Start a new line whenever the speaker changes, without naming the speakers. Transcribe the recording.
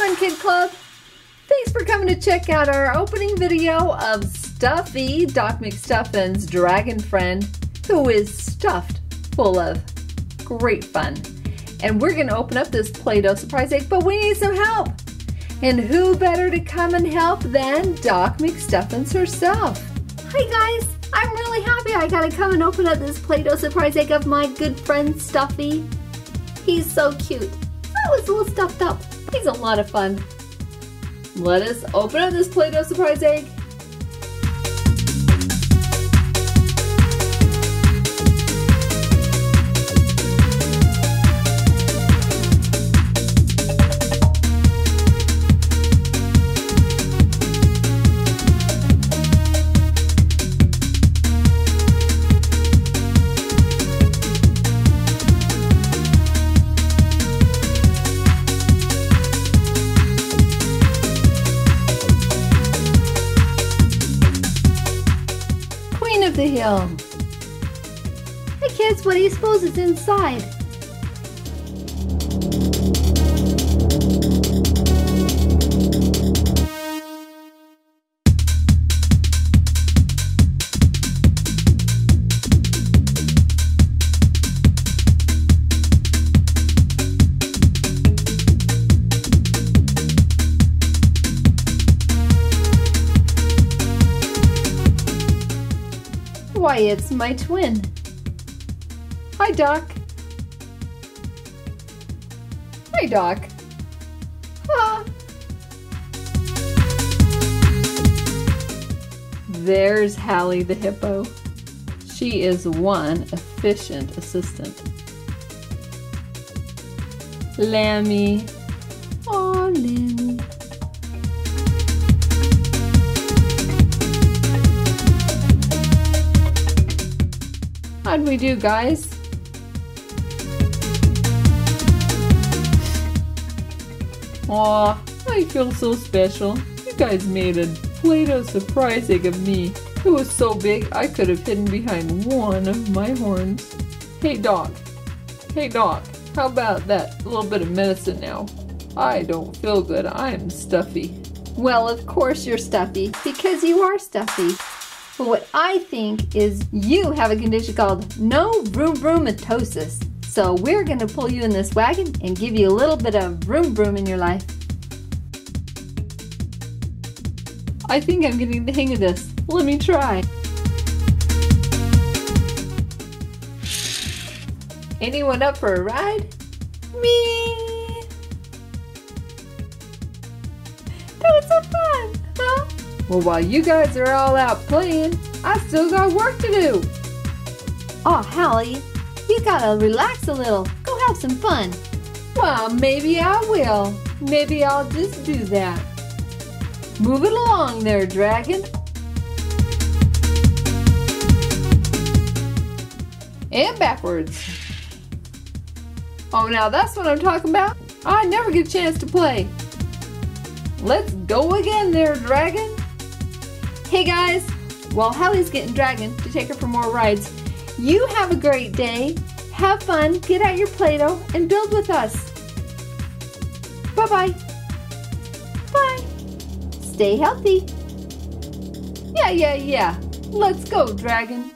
Fun Kid Club. Thanks for coming to check out our opening video of Stuffy, Doc McStuffins' dragon friend, who is stuffed full of great fun. And we're gonna open up this Play-Doh surprise egg, but we need some help. And who better to come and help than Doc McStuffins herself. Hi guys, I'm really happy I gotta come and open up this Play-Doh surprise egg of my good friend Stuffy. He's so cute. Oh, he's a little stuffed up. He's a lot of fun. Let us open up this Play-Doh surprise egg. Of the hill. Hey kids, what do you suppose is inside? Why, it's my twin. Hi, Doc. Hi, Doc. Ah. There's Hallie the hippo. She is one efficient assistant. Lammy. Oh, Lammy. How'd we do, guys? Aw, I feel so special. You guys made a Play-Doh surprise egg of me. It was so big I could have hidden behind one of my horns. Hey Doc. Hey Doc, how about that little bit of medicine now? I don't feel good. I'm stuffy. Well, of course you're stuffy, because you are stuffy. But what I think is you have a condition called no vroom-vroomatosis. So we're gonna pull you in this wagon and give you a little bit of vroom-vroom in your life. I think I'm getting the hang of this. Let me try. Anyone up for a ride? Me! That was so fun, huh? Well, while you guys are all out playing, I still got work to do. Aw, Hallie, you gotta relax a little. Go have some fun. Well, maybe I will. Maybe I'll just do that. Move it along there, dragon. And backwards. Oh, now that's what I'm talking about. I never get a chance to play. Let's go again there, dragon. Hey guys, while Hallie's getting dragon to take her for more rides, you have a great day. Have fun, get out your Play-Doh, and build with us. Bye-bye. Bye. Stay healthy. Yeah. Let's go, dragon.